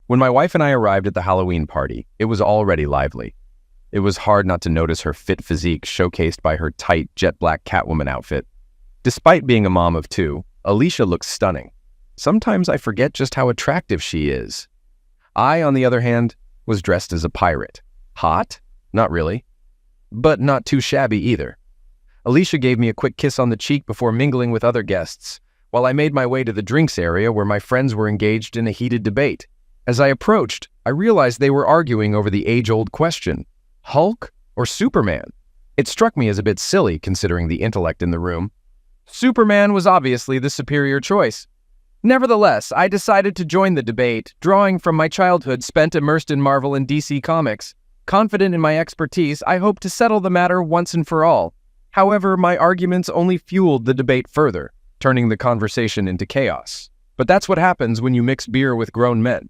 When my wife and I arrived at the Halloween party, it was already lively. It was hard not to notice her fit physique showcased by her tight, jet-black Catwoman outfit. Despite being a mom of two, Alicia looks stunning. Sometimes I forget just how attractive she is. I, on the other hand, was dressed as a pirate. Hot? Not really. But not too shabby either. Alicia gave me a quick kiss on the cheek before mingling with other guests, while I made my way to the drinks area where my friends were engaged in a heated debate. As I approached, I realized they were arguing over the age-old question, Hulk or Superman? It struck me as a bit silly considering the intellect in the room. Superman was obviously the superior choice. Nevertheless, I decided to join the debate, drawing from my childhood spent immersed in Marvel and DC comics. Confident in my expertise, I hoped to settle the matter once and for all. However, my arguments only fueled the debate further, turning the conversation into chaos. But that's what happens when you mix beer with grown men.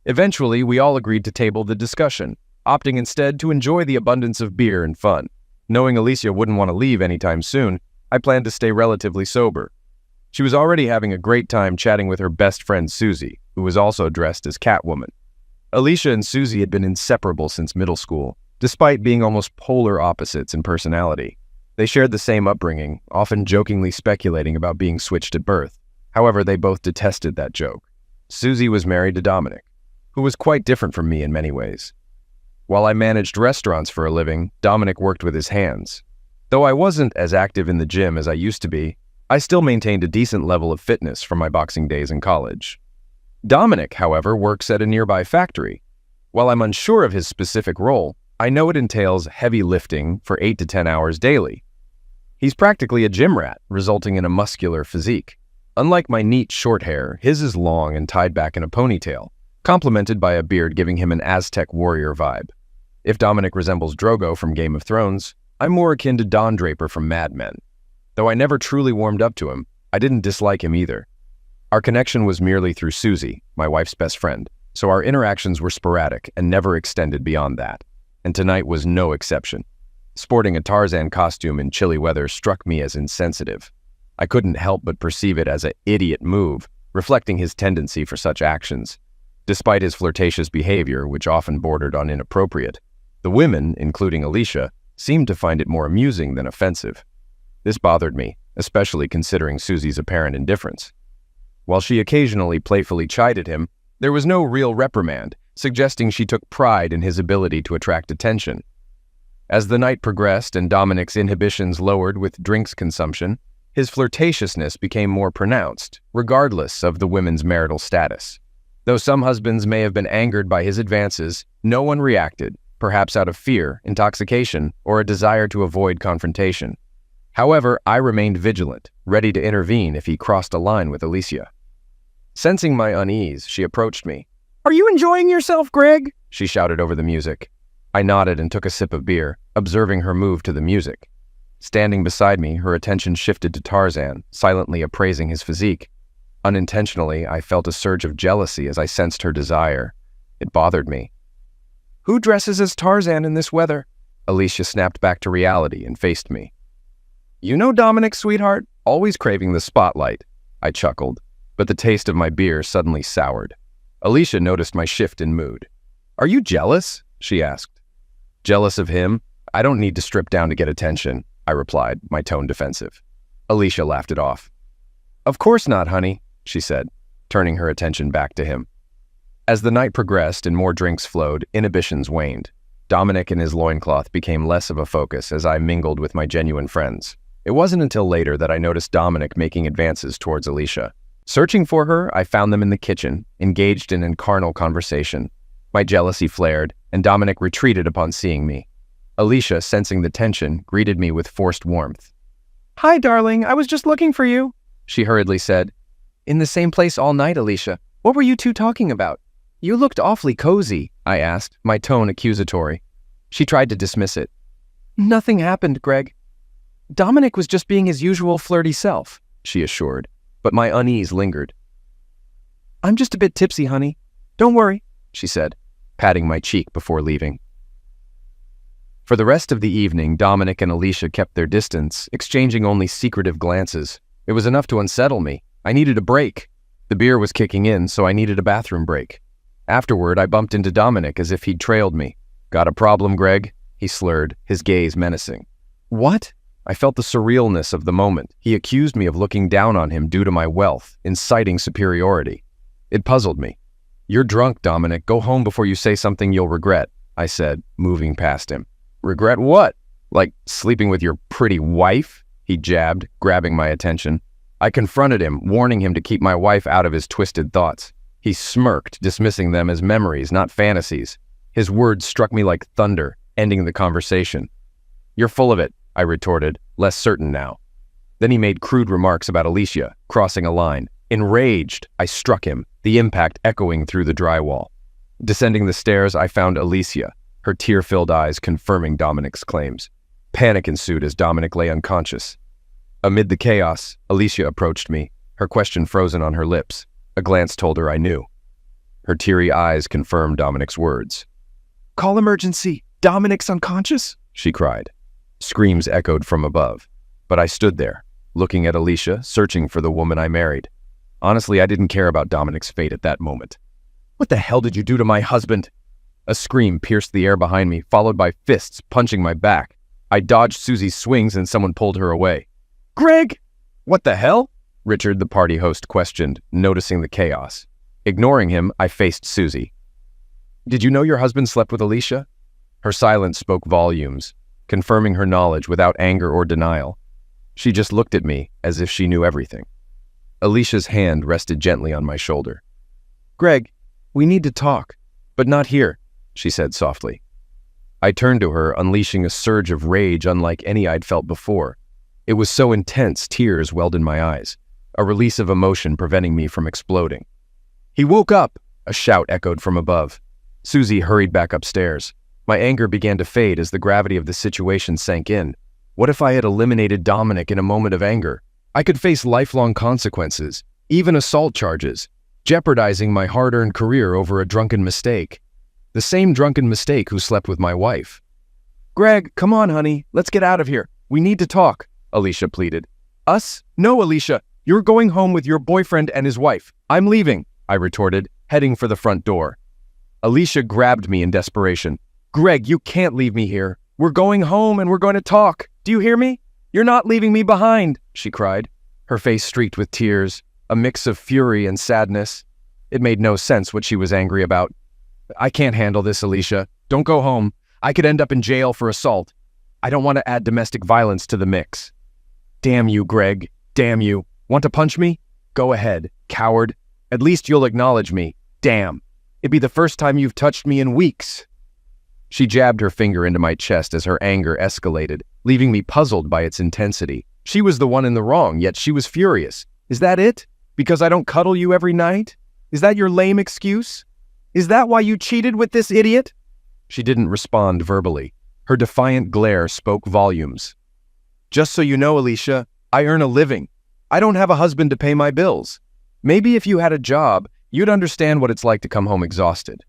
Eventually, we all agreed to table the discussion, opting instead to enjoy the abundance of beer and fun. Knowing Alicia wouldn't want to leave anytime soon, I planned to stay relatively sober. She was already having a great time chatting with her best friend Susie, who was also dressed as Catwoman. Alicia and Susie had been inseparable since middle school, despite being almost polar opposites in personality. They shared the same upbringing, often jokingly speculating about being switched at birth. However, they both detested that joke. Susie was married to Dominic, who was quite different from me in many ways. While I managed restaurants for a living, Dominic worked with his hands. Though I wasn't as active in the gym as I used to be, I still maintained a decent level of fitness from my boxing days in college. Dominic, however, works at a nearby factory. While I'm unsure of his specific role, I know it entails heavy lifting for 8 to 10 hours daily. He's practically a gym rat, resulting in a muscular physique. Unlike my neat short hair, his is long and tied back in a ponytail, complemented by a beard giving him an Aztec warrior vibe. If Dominic resembles Drogo from Game of Thrones, I'm more akin to Don Draper from Mad Men. Though I never truly warmed up to him, I didn't dislike him either. Our connection was merely through Susie, my wife's best friend, so our interactions were sporadic and never extended beyond that. And tonight was no exception. Sporting a Tarzan costume in chilly weather struck me as insensitive. I couldn't help but perceive it as an idiot move, reflecting his tendency for such actions. Despite his flirtatious behavior, which often bordered on inappropriate, the women, including Alicia, seemed to find it more amusing than offensive. This bothered me, especially considering Susie's apparent indifference. While she occasionally playfully chided him, there was no real reprimand, suggesting she took pride in his ability to attract attention. As the night progressed and Dominic's inhibitions lowered with drinks consumption, his flirtatiousness became more pronounced, regardless of the women's marital status. Though some husbands may have been angered by his advances, no one reacted, perhaps out of fear, intoxication, or a desire to avoid confrontation. However, I remained vigilant, ready to intervene if he crossed a line with Alicia. Sensing my unease, she approached me. "Are you enjoying yourself, Greg?" she shouted over the music. I nodded and took a sip of beer, observing her move to the music. Standing beside me, her attention shifted to Tarzan, silently appraising his physique. Unintentionally, I felt a surge of jealousy as I sensed her desire. It bothered me. "Who dresses as Tarzan in this weather?" Alicia snapped back to reality and faced me. "You know Dominic, sweetheart, always craving the spotlight." I chuckled, but the taste of my beer suddenly soured. Alicia noticed my shift in mood. "Are you jealous?" she asked. "Jealous of him? I don't need to strip down to get attention," I replied, my tone defensive. Alicia laughed it off. "Of course not, honey," she said, turning her attention back to him. As the night progressed and more drinks flowed, inhibitions waned. Dominic and his loincloth became less of a focus as I mingled with my genuine friends. It wasn't until later that I noticed Dominic making advances towards Alicia. Searching for her, I found them in the kitchen, engaged in a carnal conversation. My jealousy flared, and Dominic retreated upon seeing me. Alicia, sensing the tension, greeted me with forced warmth. "Hi, darling, I was just looking for you," she hurriedly said. "In the same place all night, Alicia. What were you two talking about?" "You looked awfully cozy," I asked, my tone accusatory. She tried to dismiss it. "Nothing happened, Greg. Dominic was just being his usual flirty self," she assured, but my unease lingered. "I'm just a bit tipsy, honey. Don't worry," she said, patting my cheek before leaving. For the rest of the evening, Dominic and Alicia kept their distance, exchanging only secretive glances. It was enough to unsettle me. I needed a break. The beer was kicking in, so I needed a bathroom break. Afterward, I bumped into Dominic as if he'd trailed me. "Got a problem, Greg?" he slurred, his gaze menacing. "What?" I felt the surrealness of the moment. He accused me of looking down on him due to my wealth, inciting superiority. It puzzled me. "You're drunk, Dominic. Go home before you say something you'll regret," I said, moving past him. "Regret what? Like sleeping with your pretty wife?" he jabbed, grabbing my attention. I confronted him, warning him to keep my wife out of his twisted thoughts. He smirked, dismissing them as memories, not fantasies. His words struck me like thunder, ending the conversation. "You're full of it," I retorted, less certain now. Then he made crude remarks about Alicia, crossing a line. Enraged, I struck him, the impact echoing through the drywall. Descending the stairs, I found Alicia, her tear-filled eyes confirming Dominic's claims. Panic ensued as Dominic lay unconscious. Amid the chaos, Alicia approached me, her question frozen on her lips. A glance told her I knew. Her teary eyes confirmed Dominic's words. "Call emergency! Dominic's unconscious!" she cried. Screams echoed from above, but I stood there, looking at Alicia, searching for the woman I married. Honestly, I didn't care about Dominic's fate at that moment. "What the hell did you do to my husband?" A scream pierced the air behind me, followed by fists punching my back. I dodged Susie's swings and someone pulled her away. "Greg!" "What the hell?" Richard, the party host, questioned, noticing the chaos. Ignoring him, I faced Susie. "Did you know your husband slept with Alicia?" Her silence spoke volumes, confirming her knowledge without anger or denial. She just looked at me as if she knew everything. Alicia's hand rested gently on my shoulder. "Greg, we need to talk, but not here," she said softly. I turned to her, unleashing a surge of rage unlike any I'd felt before. It was so intense, tears welled in my eyes, a release of emotion preventing me from exploding. "He woke up!" a shout echoed from above. Susie hurried back upstairs. My anger began to fade as the gravity of the situation sank in. What if I had eliminated Dominic in a moment of anger? I could face lifelong consequences, even assault charges, jeopardizing my hard-earned career over a drunken mistake. The same drunken mistake who slept with my wife. "Greg, come on, honey. Let's get out of here. We need to talk," Alicia pleaded. "Us? No, Alicia. You're going home with your boyfriend and his wife. I'm leaving," I retorted, heading for the front door. Alicia grabbed me in desperation. "Greg, you can't leave me here. We're going home and we're going to talk. Do you hear me? You're not leaving me behind," she cried, her face streaked with tears, a mix of fury and sadness. It made no sense what she was angry about. "I can't handle this, Alicia. Don't go home. I could end up in jail for assault. I don't want to add domestic violence to the mix." "Damn you, Greg. Damn you. Want to punch me? Go ahead, coward. At least you'll acknowledge me. Damn. It'd be the first time you've touched me in weeks." She jabbed her finger into my chest as her anger escalated, leaving me puzzled by its intensity. She was the one in the wrong, yet she was furious. "Is that it? Because I don't cuddle you every night? Is that your lame excuse? Is that why you cheated with this idiot?" She didn't respond verbally. Her defiant glare spoke volumes. "Just so you know, Alicia, I earn a living. I don't have a husband to pay my bills. Maybe if you had a job, you'd understand what it's like to come home exhausted."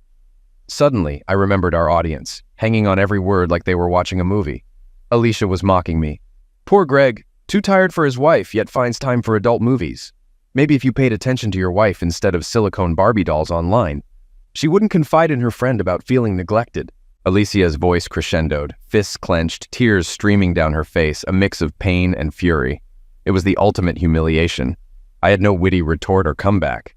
Suddenly, I remembered our audience, hanging on every word like they were watching a movie. Alicia was mocking me. "Poor Greg, too tired for his wife, yet finds time for adult movies. Maybe if you paid attention to your wife instead of silicone Barbie dolls online, she wouldn't confide in her friend about feeling neglected." Alicia's voice crescendoed, fists clenched, tears streaming down her face, a mix of pain and fury. It was the ultimate humiliation. I had no witty retort or comeback.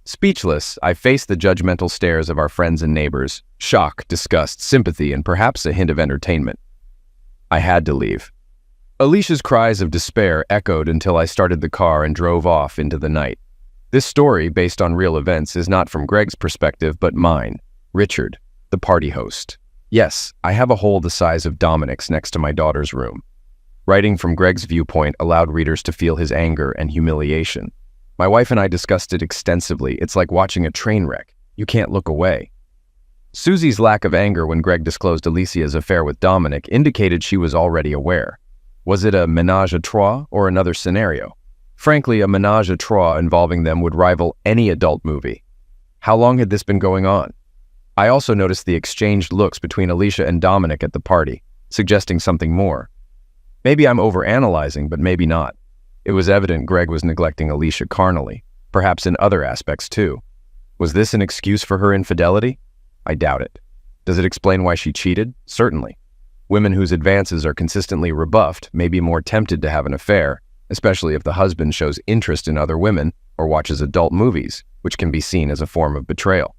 Speechless, I faced the judgmental stares of our friends and neighbors, shock, disgust, sympathy, and perhaps a hint of entertainment. I had to leave. Alicia's cries of despair echoed until I started the car and drove off into the night. This story, based on real events, is not from Greg's perspective, but mine, Richard, the party host. Yes, I have a hole the size of Dominic's next to my daughter's room. Writing from Greg's viewpoint allowed readers to feel his anger and humiliation. My wife and I discussed it extensively. It's like watching a train wreck. You can't look away. Susie's lack of anger when Greg disclosed Alicia's affair with Dominic indicated she was already aware. Was it a ménage à trois or another scenario? Frankly, a ménage à trois involving them would rival any adult movie. How long had this been going on? I also noticed the exchanged looks between Alicia and Dominic at the party, suggesting something more. Maybe I'm overanalyzing, but maybe not. It was evident Greg was neglecting Alicia carnally, perhaps in other aspects too. Was this an excuse for her infidelity? I doubt it. Does it explain why she cheated? Certainly. Women whose advances are consistently rebuffed may be more tempted to have an affair, especially if the husband shows interest in other women or watches adult movies, which can be seen as a form of betrayal.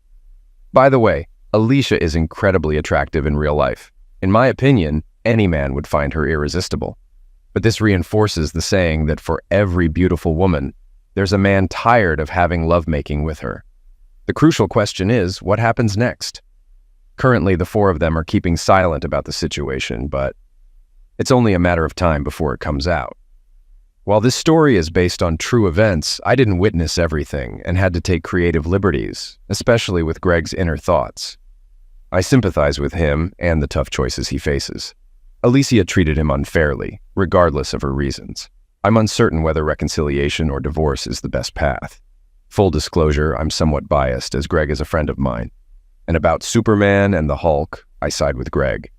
By the way, Alicia is incredibly attractive in real life. In my opinion, any man would find her irresistible. But this reinforces the saying that for every beautiful woman, there's a man tired of having lovemaking with her. The crucial question is, what happens next? Currently, the four of them are keeping silent about the situation, but it's only a matter of time before it comes out. While this story is based on true events, I didn't witness everything and had to take creative liberties, especially with Greg's inner thoughts. I sympathize with him and the tough choices he faces. Alicia treated him unfairly, regardless of her reasons. I'm uncertain whether reconciliation or divorce is the best path. Full disclosure, I'm somewhat biased, as Greg is a friend of mine. And about Superman and the Hulk, I side with Greg.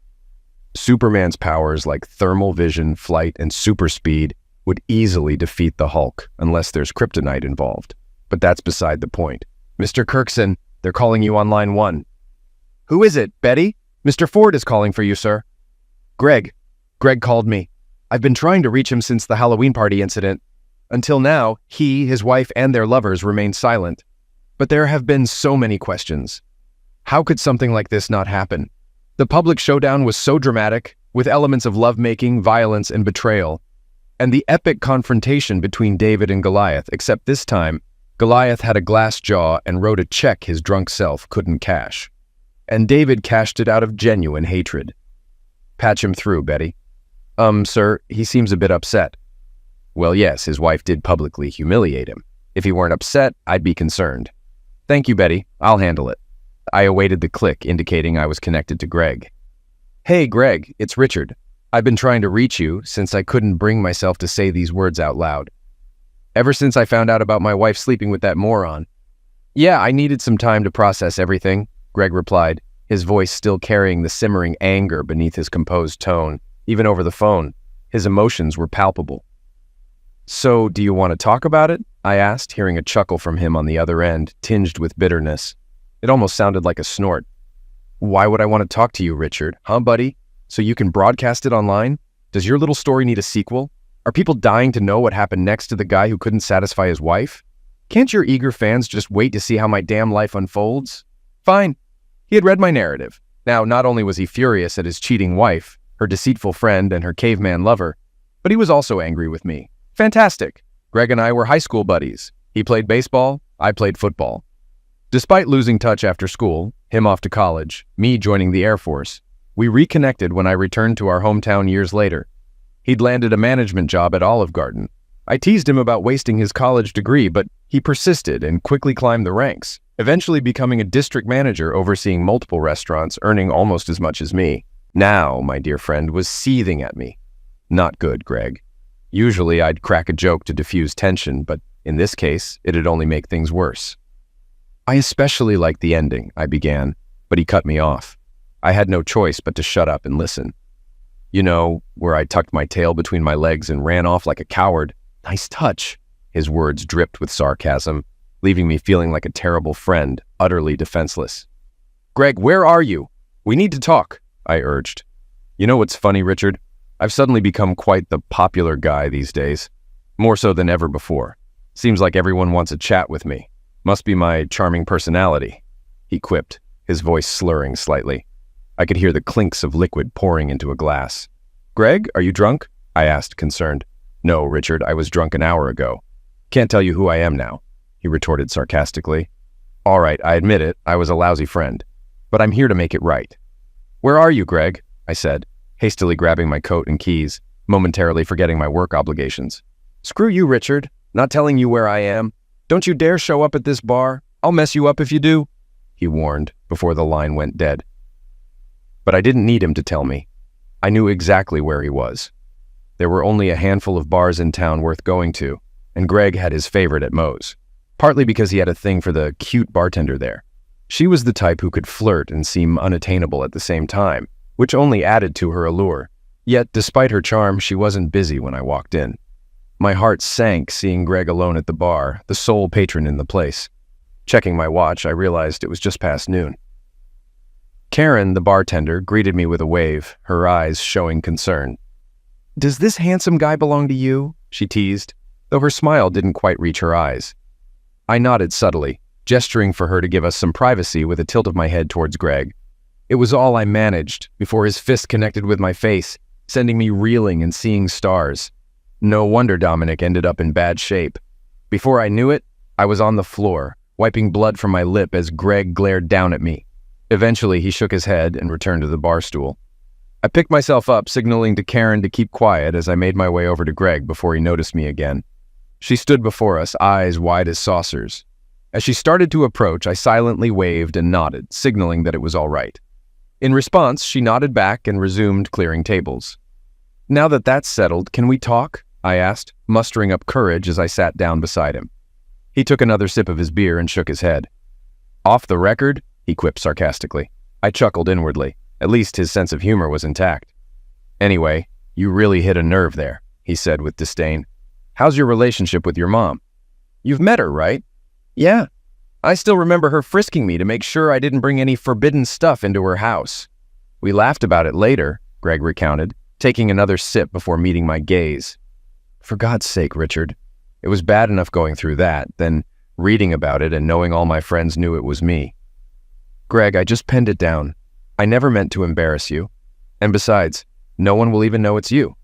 Superman's powers like thermal vision, flight, and super speed would easily defeat the Hulk unless there's kryptonite involved. But that's beside the point. Mr. Kirkson, they're calling you on line 1. Who is it, Betty? Mr. Ford is calling for you, sir. Greg called me. I've been trying to reach him since the Halloween party incident. Until now, he, his wife, and their lovers remained silent. But there have been so many questions. How could something like this not happen? The public showdown was so dramatic, with elements of lovemaking, violence, and betrayal. And the epic confrontation between David and Goliath, except this time, Goliath had a glass jaw and wrote a check his drunk self couldn't cash. And David cashed it out of genuine hatred. Patch him through, Betty. Sir, he seems a bit upset. Well, yes, his wife did publicly humiliate him. If he weren't upset, I'd be concerned. Thank you, Betty. I'll handle it. I awaited the click indicating I was connected to Greg. Hey, Greg, it's Richard. I've been trying to reach you since I couldn't bring myself to say these words out loud. Ever since I found out about my wife sleeping with that moron. Yeah, I needed some time to process everything, Greg replied, his voice still carrying the simmering anger beneath his composed tone. Even over the phone, his emotions were palpable. So, do you want to talk about it? I asked, hearing a chuckle from him on the other end, tinged with bitterness. It almost sounded like a snort. Why would I want to talk to you, Richard? Huh, buddy? So you can broadcast it online? Does your little story need a sequel? Are people dying to know what happened next to the guy who couldn't satisfy his wife? Can't your eager fans just wait to see how my damn life unfolds? Fine. He had read my narrative. Now, not only was he furious at his cheating wife, her deceitful friend, and her caveman lover, but he was also angry with me. Fantastic. Greg and I were high school buddies. He played baseball, I played football. Despite losing touch after school, him off to college, me joining the Air Force, we reconnected when I returned to our hometown years later. He'd landed a management job at Olive Garden. I teased him about wasting his college degree, but he persisted and quickly climbed the ranks, eventually becoming a district manager overseeing multiple restaurants, earning almost as much as me. Now, my dear friend was seething at me. Not good, Greg. Usually I'd crack a joke to diffuse tension, but in this case, it'd only make things worse. I especially liked the ending, I began, but he cut me off. I had no choice but to shut up and listen. You know, where I tucked my tail between my legs and ran off like a coward. Nice touch. His words dripped with sarcasm, leaving me feeling like a terrible friend, utterly defenseless. Greg, where are you? We need to talk, I urged. You know what's funny, Richard? I've suddenly become quite the popular guy these days. More so than ever before. Seems like everyone wants a chat with me. Must be my charming personality, he quipped, his voice slurring slightly. I could hear the clinks of liquid pouring into a glass. Greg, are you drunk? I asked, concerned. No, Richard, I was drunk an hour ago. Can't tell you who I am now, he retorted sarcastically. All right, I admit it, I was a lousy friend. But I'm here to make it right. Where are you, Greg? I said, hastily grabbing my coat and keys, momentarily forgetting my work obligations. Screw you, Richard. Not telling you where I am. Don't you dare show up at this bar. I'll mess you up if you do, he warned before the line went dead. But I didn't need him to tell me. I knew exactly where he was. There were only a handful of bars in town worth going to, and Greg had his favorite at Moe's, partly because he had a thing for the cute bartender there. She was the type who could flirt and seem unattainable at the same time, which only added to her allure. Yet, despite her charm, she wasn't busy when I walked in. My heart sank seeing Greg alone at the bar, the sole patron in the place. Checking my watch, I realized it was just past noon. Karen, the bartender, greeted me with a wave, her eyes showing concern. "Does this handsome guy belong to you?" she teased, though her smile didn't quite reach her eyes. I nodded subtly, gesturing for her to give us some privacy with a tilt of my head towards Greg. It was all I managed before his fist connected with my face, sending me reeling and seeing stars. No wonder Dominic ended up in bad shape. Before I knew it, I was on the floor, wiping blood from my lip as Greg glared down at me. Eventually, he shook his head and returned to the bar stool. I picked myself up, signaling to Karen to keep quiet as I made my way over to Greg before he noticed me again. She stood before us, eyes wide as saucers. As she started to approach, I silently waved and nodded, signaling that it was all right. In response, she nodded back and resumed clearing tables. "Now that that's settled, can we talk?" I asked, mustering up courage as I sat down beside him. He took another sip of his beer and shook his head. "Off the record?" he quipped sarcastically. I chuckled inwardly. At least his sense of humor was intact. "Anyway, you really hit a nerve there," he said with disdain. "How's your relationship with your mom? You've met her, right?" "Yeah. I still remember her frisking me to make sure I didn't bring any forbidden stuff into her house." "We laughed about it later," Greg recounted, taking another sip before meeting my gaze. For God's sake, Richard. It was bad enough going through that, then reading about it and knowing all my friends knew it was me. "Greg, I just penned it down. I never meant to embarrass you. And besides, no one will even know it's you."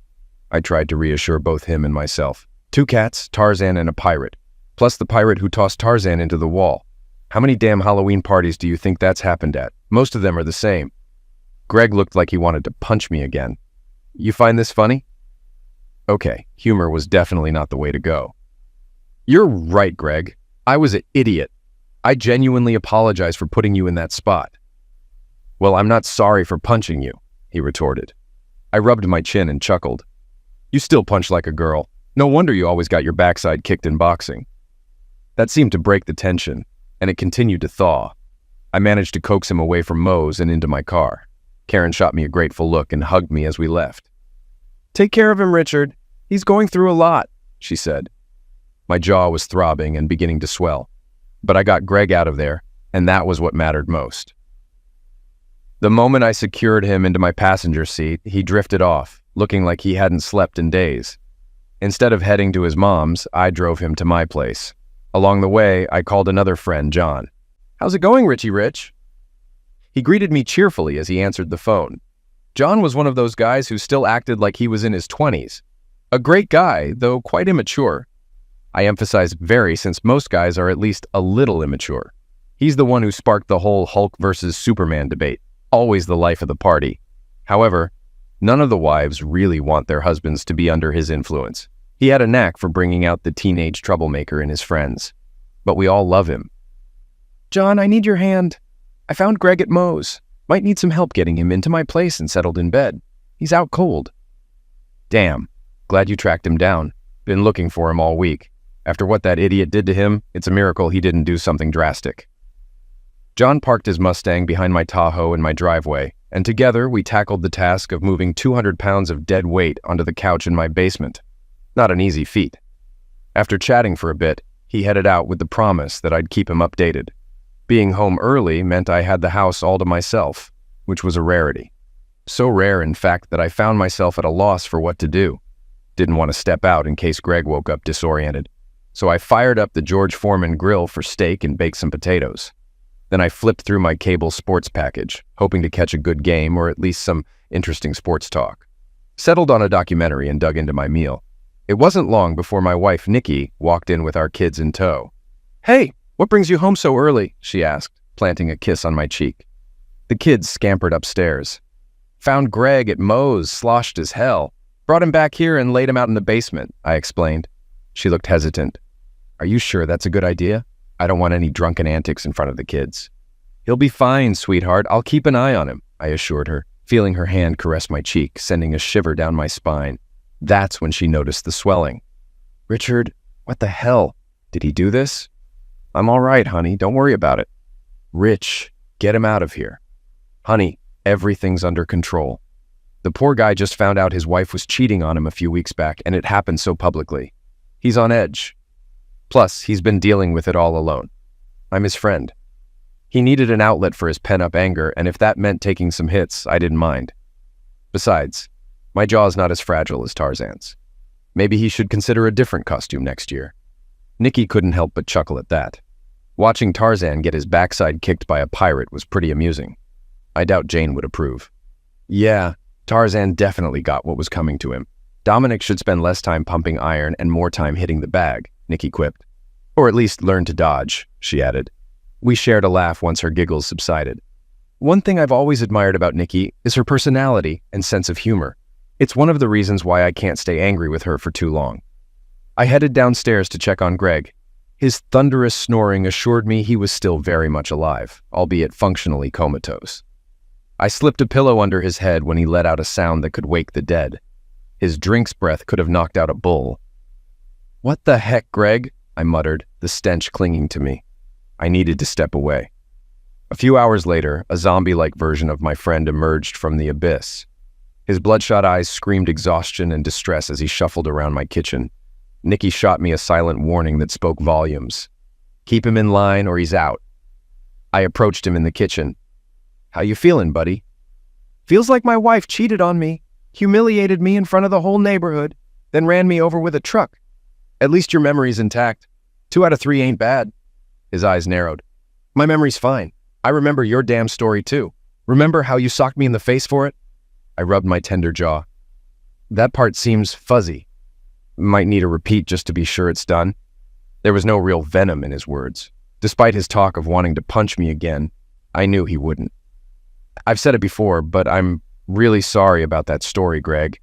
I tried to reassure both him and myself. 2 cats, Tarzan, and a pirate. Plus the pirate who tossed Tarzan into the wall. How many damn Halloween parties do you think that's happened at? Most of them are the same. Greg looked like he wanted to punch me again. "You find this funny?" Okay, humor was definitely not the way to go. "You're right, Greg. I was an idiot. I genuinely apologize for putting you in that spot." "Well, I'm not sorry for punching you," he retorted. I rubbed my chin and chuckled. "You still punch like a girl. No wonder you always got your backside kicked in boxing." That seemed to break the tension, and it continued to thaw. I managed to coax him away from Moe's and into my car. Karen shot me a grateful look and hugged me as we left. "Take care of him, Richard. He's going through a lot," she said. My jaw was throbbing and beginning to swell, but I got Greg out of there, and that was what mattered most. The moment I secured him into my passenger seat, he drifted off, looking like he hadn't slept in days. Instead of heading to his mom's, I drove him to my place. Along the way, I called another friend, John. "How's it going, Richie Rich?" He greeted me cheerfully as he answered the phone. John was one of those guys who still acted like he was in his 20s. A great guy, though quite immature. I emphasize very, since most guys are at least a little immature. He's the one who sparked the whole Hulk versus Superman debate, always the life of the party. However, none of the wives really want their husbands to be under his influence. He had a knack for bringing out the teenage troublemaker in his friends. But we all love him. "John, I need your hand. I found Greg at Moe's. Might need some help getting him into my place and settled in bed. He's out cold." "Damn. Glad you tracked him down. Been looking for him all week. After what that idiot did to him, it's a miracle he didn't do something drastic." John parked his Mustang behind my Tahoe in my driveway, and together we tackled the task of moving 200 pounds of dead weight onto the couch in my basement. Not an easy feat. After chatting for a bit, he headed out with the promise that I'd keep him updated. Being home early meant I had the house all to myself, which was a rarity. So rare, in fact, that I found myself at a loss for what to do. Didn't want to step out in case Greg woke up disoriented, so I fired up the George Foreman grill for steak and baked some potatoes. Then I flipped through my cable sports package, hoping to catch a good game or at least some interesting sports talk. Settled on a documentary and dug into my meal. It wasn't long before my wife, Nikki, walked in with our kids in tow. "Hey, what brings you home so early?" she asked, planting a kiss on my cheek. The kids scampered upstairs. "Found Greg at Moe's, sloshed as hell. Brought him back here and laid him out in the basement," I explained. She looked hesitant. "Are you sure that's a good idea? I don't want any drunken antics in front of the kids." "He'll be fine, sweetheart. I'll keep an eye on him," I assured her, feeling her hand caress my cheek, sending a shiver down my spine. That's when she noticed the swelling. "Richard, what the hell? Did he do this?" "I'm all right, honey. Don't worry about it." "Rich, get him out of here." "Honey, everything's under control. The poor guy just found out his wife was cheating on him a few weeks back, and it happened so publicly. He's on edge. Plus, he's been dealing with it all alone." I'm his friend. He needed an outlet for his pent-up anger, and if that meant taking some hits, I didn't mind. Besides, my jaw's not as fragile as Tarzan's. Maybe he should consider a different costume next year. Nikki couldn't help but chuckle at that. Watching Tarzan get his backside kicked by a pirate was pretty amusing. I doubt Jane would approve. Yeah, Tarzan definitely got what was coming to him. Dominic should spend less time pumping iron and more time hitting the bag, Nikki quipped. Or at least learn to dodge, she added. We shared a laugh once her giggles subsided. One thing I've always admired about Nikki is her personality and sense of humor. It's one of the reasons why I can't stay angry with her for too long. I headed downstairs to check on Greg. His thunderous snoring assured me he was still very much alive, albeit functionally comatose. I slipped a pillow under his head when he let out a sound that could wake the dead. His drink's breath could have knocked out a bull. What the heck, Greg? I muttered, the stench clinging to me. I needed to step away. A few hours later, a zombie-like version of my friend emerged from the abyss. His bloodshot eyes screamed exhaustion and distress as he shuffled around my kitchen. Nikki shot me a silent warning that spoke volumes. Keep him in line or he's out. I approached him in the kitchen. How you feeling, buddy? Feels like my wife cheated on me, humiliated me in front of the whole neighborhood, then ran me over with a truck. At least your memory's intact. 2 out of 3 ain't bad. His eyes narrowed. My memory's fine. I remember your damn story too. Remember how you socked me in the face for it? I rubbed my tender jaw. That part seems fuzzy. Might need a repeat just to be sure it's done. There was no real venom in his words. Despite his talk of wanting to punch me again, I knew he wouldn't. I've said it before, but I'm really sorry about that story, Greg.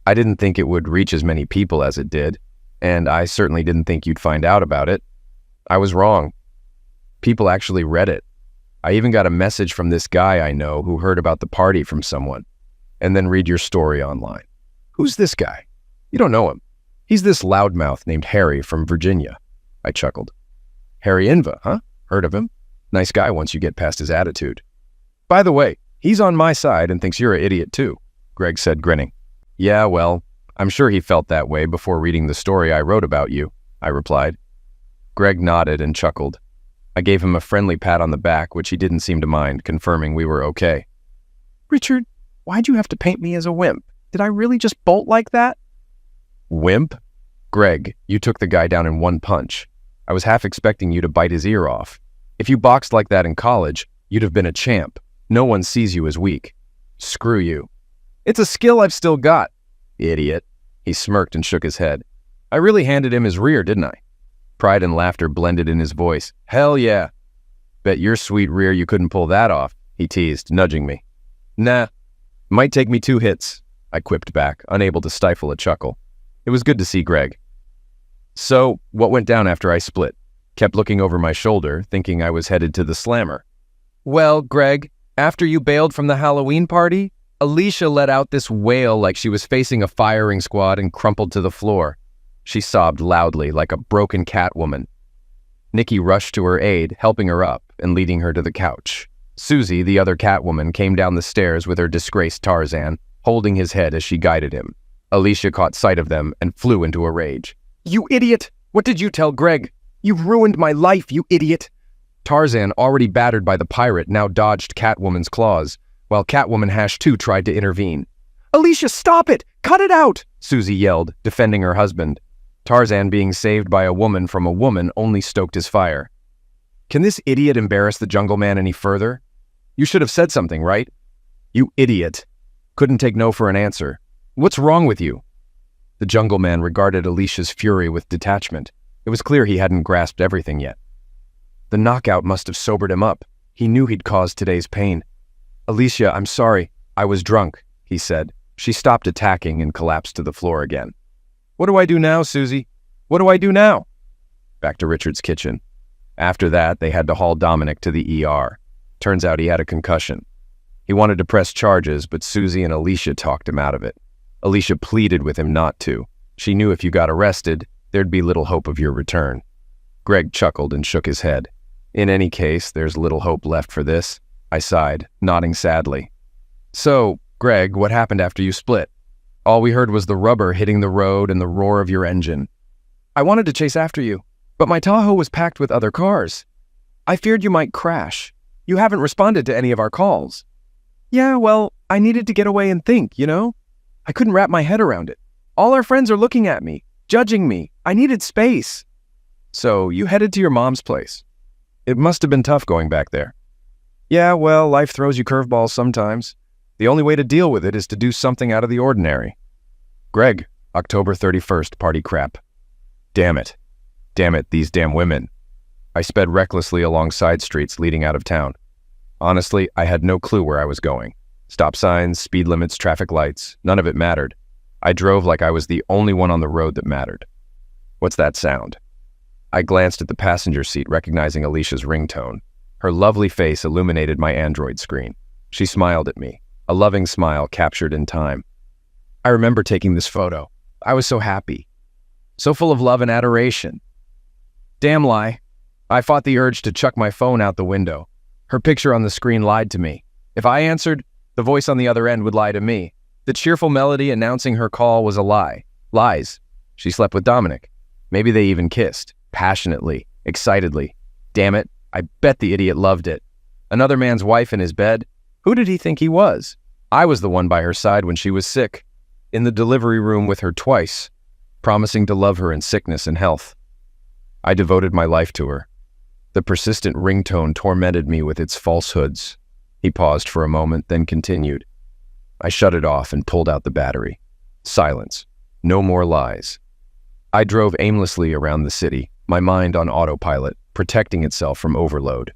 I didn't think it would reach as many people as it did, and I certainly didn't think you'd find out about it. I was wrong. People actually read it. I even got a message from this guy I know who heard about the party from someone, and then read your story online. Who's this guy? You don't know him. He's this loudmouth named Harry from Virginia. I chuckled. Harry Inva, huh? Heard of him? Nice guy once you get past his attitude. By the way, he's on my side and thinks you're an idiot too, Greg said, grinning. Yeah, well, I'm sure he felt that way before reading the story I wrote about you, I replied. Greg nodded and chuckled. I gave him a friendly pat on the back, which he didn't seem to mind, confirming we were okay. Richard, why'd you have to paint me as a wimp? Did I really just bolt like that? Wimp? Greg, you took the guy down in one punch. I was half expecting you to bite his ear off. If you boxed like that in college, you'd have been a champ. No one sees you as weak. Screw you. It's a skill I've still got. Idiot. He smirked and shook his head. I really handed him his rear, didn't I? Pride and laughter blended in his voice. Hell yeah. Bet your sweet rear you couldn't pull that off, he teased, nudging me. Nah. Might take me 2 hits, I quipped back, unable to stifle a chuckle. It was good to see Greg. So, what went down after I split? Kept looking over my shoulder, thinking I was headed to the slammer. Well, Greg, after you bailed from the Halloween party, Alicia let out this wail like she was facing a firing squad and crumpled to the floor. She sobbed loudly like a broken Catwoman. Nikki rushed to her aid, helping her up and leading her to the couch. Susie, the other Catwoman, came down the stairs with her disgraced Tarzan, holding his head as she guided him. Alicia caught sight of them and flew into a rage. You idiot! What did you tell Greg? You've ruined my life, you idiot! Tarzan, already battered by the pirate, now dodged Catwoman's claws, while Catwoman #2 tried to intervene. Alicia, stop it! Cut it out! Susie yelled, defending her husband. Tarzan, being saved by a woman from a woman, only stoked his fire. Can this idiot embarrass the Jungle Man any further? You should have said something, right? You idiot. Couldn't take no for an answer. What's wrong with you? The Jungle Man regarded Alicia's fury with detachment. It was clear he hadn't grasped everything yet. The knockout must have sobered him up. He knew he'd caused today's pain. Alicia, I'm sorry. I was drunk, he said. She stopped attacking and collapsed to the floor again. What do I do now, Susie? What do I do now? Back to Richard's kitchen. After that, they had to haul Dominic to the ER. Turns out he had a concussion. He wanted to press charges, but Susie and Alicia talked him out of it. Alicia pleaded with him not to. She knew if you got arrested, there'd be little hope of your return. Greg chuckled and shook his head. In any case, there's little hope left for this, I sighed, nodding sadly. So, Greg, what happened after you split? All we heard was the rubber hitting the road and the roar of your engine. I wanted to chase after you, but my Tahoe was packed with other cars. I feared you might crash. You haven't responded to any of our calls. Yeah, well, I needed to get away and think, you know? I couldn't wrap my head around it. All our friends are looking at me, judging me. I needed space. So you headed to your mom's place. It must have been tough going back there. Yeah, well, life throws you curveballs sometimes. The only way to deal with it is to do something out of the ordinary. Greg, October 31st, party crap. Damn it. Damn it, these damn women. I sped recklessly along side streets leading out of town. Honestly, I had no clue where I was going. Stop signs, speed limits, traffic lights, none of it mattered. I drove like I was the only one on the road that mattered. What's that sound? I glanced at the passenger seat, recognizing Alicia's ringtone. Her lovely face illuminated my Android screen. She smiled at me, a loving smile captured in time. I remember taking this photo. I was so happy. So full of love and adoration. Damn lie. I fought the urge to chuck my phone out the window. Her picture on the screen lied to me. If I answered, the voice on the other end would lie to me. The cheerful melody announcing her call was a lie. Lies. She slept with Dominic. Maybe they even kissed. Passionately. Excitedly. Damn it. I bet the idiot loved it. Another man's wife in his bed? Who did he think he was? I was the one by her side when she was sick. In the delivery room with her twice. Promising to love her in sickness and health. I devoted my life to her. The persistent ringtone tormented me with its falsehoods. He paused for a moment, then continued. I shut it off and pulled out the battery. Silence. No more lies. I drove aimlessly around the city, my mind on autopilot, protecting itself from overload.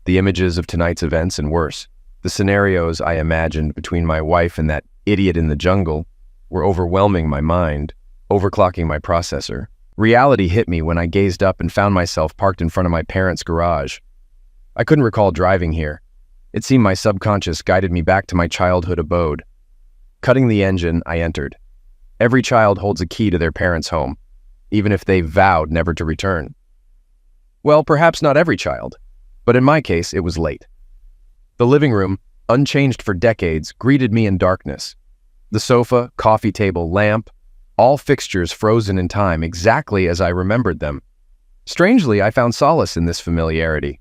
The images of tonight's events and worse, the scenarios I imagined between my wife and that idiot in the jungle, were overwhelming my mind, overclocking my processor. Reality hit me when I gazed up and found myself parked in front of my parents' garage. I couldn't recall driving here. It seemed my subconscious guided me back to my childhood abode. Cutting the engine, I entered. Every child holds a key to their parents' home, even if they vowed never to return. Well, perhaps not every child, but in my case, it was late. The living room, unchanged for decades, greeted me in darkness. The sofa, coffee table, lamp, all fixtures frozen in time exactly as I remembered them. Strangely, I found solace in this familiarity.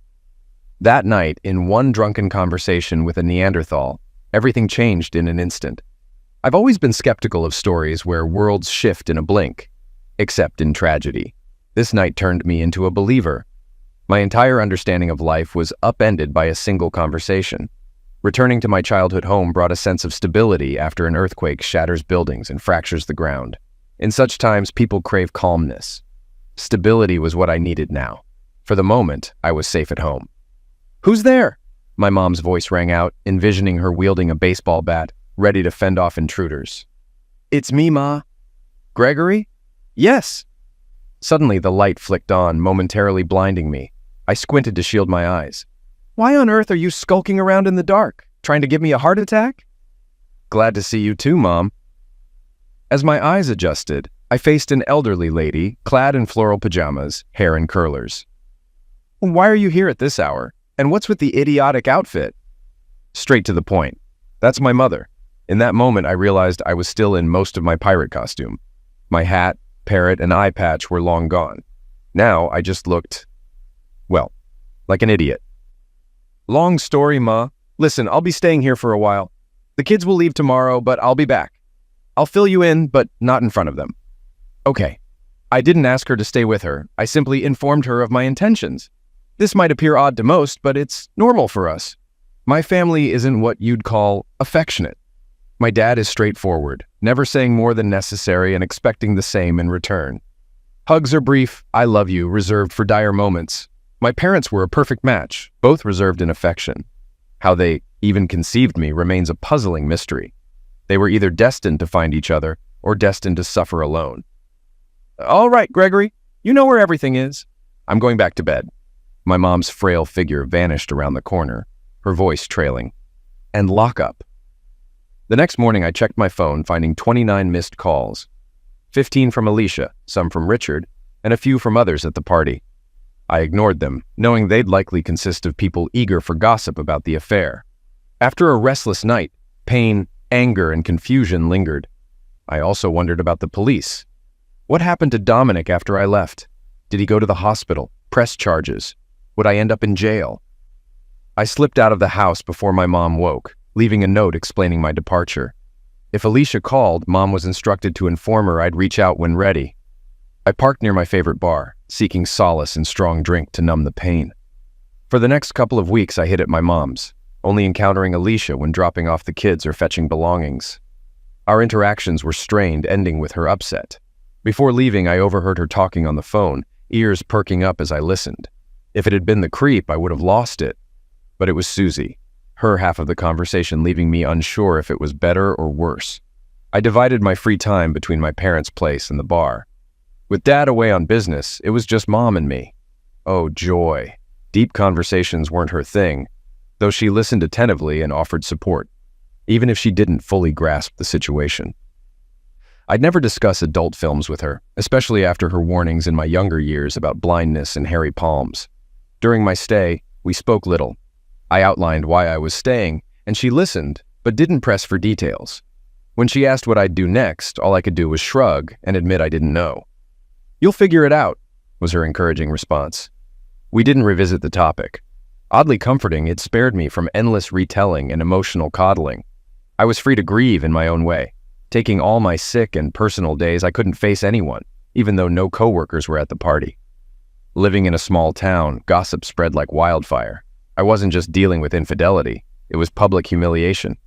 That night, in one drunken conversation with a Neanderthal, everything changed in an instant. I've always been skeptical of stories where worlds shift in a blink, except in tragedy. This night turned me into a believer. My entire understanding of life was upended by a single conversation. Returning to my childhood home brought a sense of stability after an earthquake shatters buildings and fractures the ground. In such times, people crave calmness. Stability was what I needed now. For the moment, I was safe at home. Who's there? My mom's voice rang out, envisioning her wielding a baseball bat, ready to fend off intruders. It's me, Ma. Gregory? Yes. Suddenly, the light flicked on, momentarily blinding me. I squinted to shield my eyes. Why on earth are you skulking around in the dark? Trying to give me a heart attack? Glad to see you too, Mom. As my eyes adjusted, I faced an elderly lady, clad in floral pajamas, hair in curlers. Why are you here at this hour? And what's with the idiotic outfit? Straight to the point. That's my mother. In that moment, I realized I was still in most of my pirate costume. My hat, parrot, and eye patch were long gone. Now, I just looked, well, like an idiot. Long story, Ma. Listen, I'll be staying here for a while. The kids will leave tomorrow, but I'll be back. I'll fill you in, but not in front of them. Okay. I didn't ask her to stay with her. I simply informed her of my intentions. This might appear odd to most, but it's normal for us. My family isn't what you'd call affectionate. My dad is straightforward, never saying more than necessary and expecting the same in return. Hugs are brief, I love you, reserved for dire moments. My parents were a perfect match, both reserved in affection. How they even conceived me remains a puzzling mystery. They were either destined to find each other or destined to suffer alone. All right, Gregory, you know where everything is. I'm going back to bed. My mom's frail figure vanished around the corner, her voice trailing. And lock up. The next morning, I checked my phone, finding 29 missed calls. 15 from Alicia, some from Richard, and a few from others at the party. I ignored them, knowing they'd likely consist of people eager for gossip about the affair. After a restless night, pain, anger, and confusion lingered. I also wondered about the police. What happened to Dominic after I left? Did he go to the hospital, press charges? Would I end up in jail? I slipped out of the house before my mom woke, leaving a note explaining my departure. If Alicia called, Mom was instructed to inform her I'd reach out when ready. I parked near my favorite bar, seeking solace in strong drink to numb the pain. For the next couple of weeks, I hid at my mom's, only encountering Alicia when dropping off the kids or fetching belongings. Our interactions were strained, ending with her upset. Before leaving, I overheard her talking on the phone, ears perking up as I listened. If it had been the creep, I would have lost it. But it was Susie, her half of the conversation leaving me unsure if it was better or worse. I divided my free time between my parents' place and the bar. With Dad away on business, it was just Mom and me. Oh, joy. Deep conversations weren't her thing, though she listened attentively and offered support, even if she didn't fully grasp the situation. I'd never discuss adult films with her, especially after her warnings in my younger years about blindness and hairy palms. During my stay, we spoke little. I outlined why I was staying, and she listened, but didn't press for details. When she asked what I'd do next, all I could do was shrug and admit I didn't know. "You'll figure it out," was her encouraging response. We didn't revisit the topic. Oddly comforting, it spared me from endless retelling and emotional coddling. I was free to grieve in my own way, taking all my sick and personal days. I couldn't face anyone, even though no coworkers were at the party. Living in a small town, gossip spread like wildfire. I wasn't just dealing with infidelity, it was public humiliation.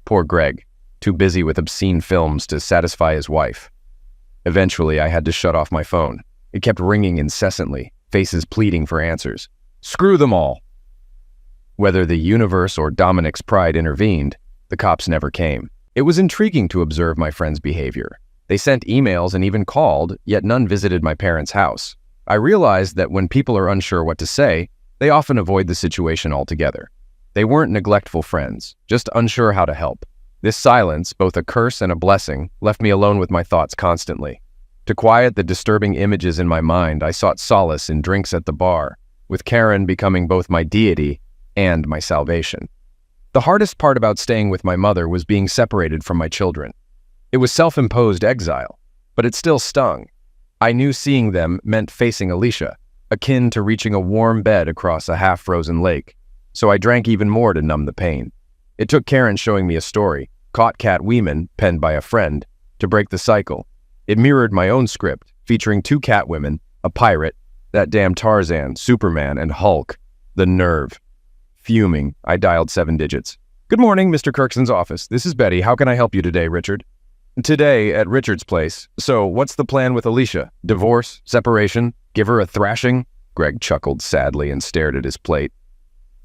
Poor Greg, too busy with obscene films to satisfy his wife. Eventually, I had to shut off my phone. It kept ringing incessantly, faces pleading for answers. Screw them all. Whether the universe or Dominic's pride intervened, the cops never came. It was intriguing to observe my friends' behavior. They sent emails and even called, yet none visited my parents' house. I realized that when people are unsure what to say, they often avoid the situation altogether. They weren't neglectful friends, just unsure how to help. This silence, both a curse and a blessing, left me alone with my thoughts constantly. To quiet the disturbing images in my mind, I sought solace in drinks at the bar, with Karen becoming both my deity and my salvation. The hardest part about staying with my mother was being separated from my children. It was self-imposed exile, but it still stung. I knew seeing them meant facing Alicia, akin to reaching a warm bed across a half-frozen lake, so I drank even more to numb the pain. It took Karen showing me a story, Caught Cat Women, penned by a friend, to break the cycle. It mirrored my own script, featuring 2 cat women, a pirate, that damn Tarzan, Superman, and Hulk. The nerve. Fuming, I dialed 7 digits. "Good morning, Mr. Kirkson's office. This is Betty. How can I help you today, Richard?" "Today, at Richard's place. So, what's the plan with Alicia? Divorce? Separation? Give her a thrashing?" Greg chuckled sadly and stared at his plate.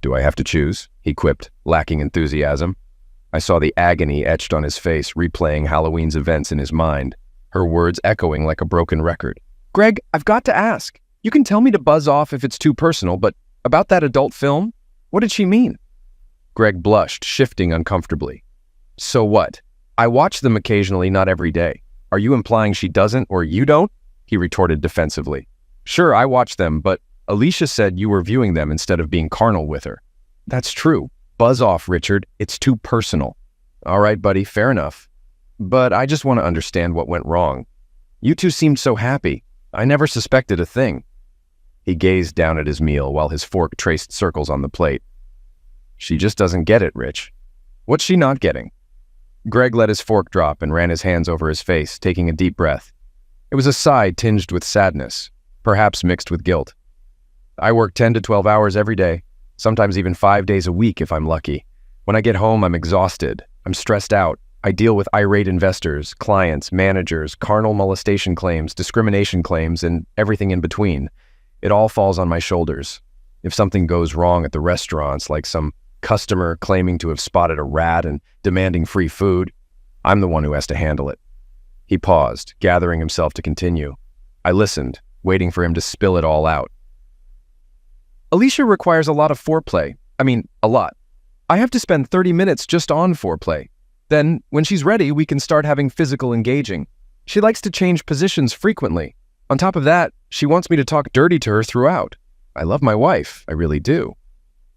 "Do I have to choose?" he quipped, lacking enthusiasm. I saw the agony etched on his face, replaying Halloween's events in his mind, her words echoing like a broken record. "Greg, I've got to ask. You can tell me to buzz off if it's too personal, but about that adult film? What did she mean?" Greg blushed, shifting uncomfortably. "So what? I watch them occasionally, not every day. Are you implying she doesn't or you don't?" he retorted defensively. "Sure, I watch them, but Alicia said you were viewing them instead of being carnal with her." "That's true. Buzz off, Richard. It's too personal." "All right, buddy, fair enough. But I just want to understand what went wrong. You two seemed so happy. I never suspected a thing." He gazed down at his meal while his fork traced circles on the plate. "She just doesn't get it, Rich." "What's she not getting?" Greg let his fork drop and ran his hands over his face, taking a deep breath. It was a sigh tinged with sadness, perhaps mixed with guilt. "I work 10 to 12 hours every day, sometimes even 5 days a week if I'm lucky. When I get home, I'm exhausted. I'm stressed out. I deal with irate investors, clients, managers, carnal molestation claims, discrimination claims, and everything in between. It all falls on my shoulders. If something goes wrong at the restaurants, like some customer claiming to have spotted a rat and demanding free food, I'm the one who has to handle it." He paused, gathering himself to continue. I listened, waiting for him to spill it all out. "Alicia requires a lot of foreplay. A lot. I have to spend 30 minutes just on foreplay. Then, when she's ready, we can start having physical engaging. She likes to change positions frequently. On top of that, she wants me to talk dirty to her throughout. I love my wife, I really do.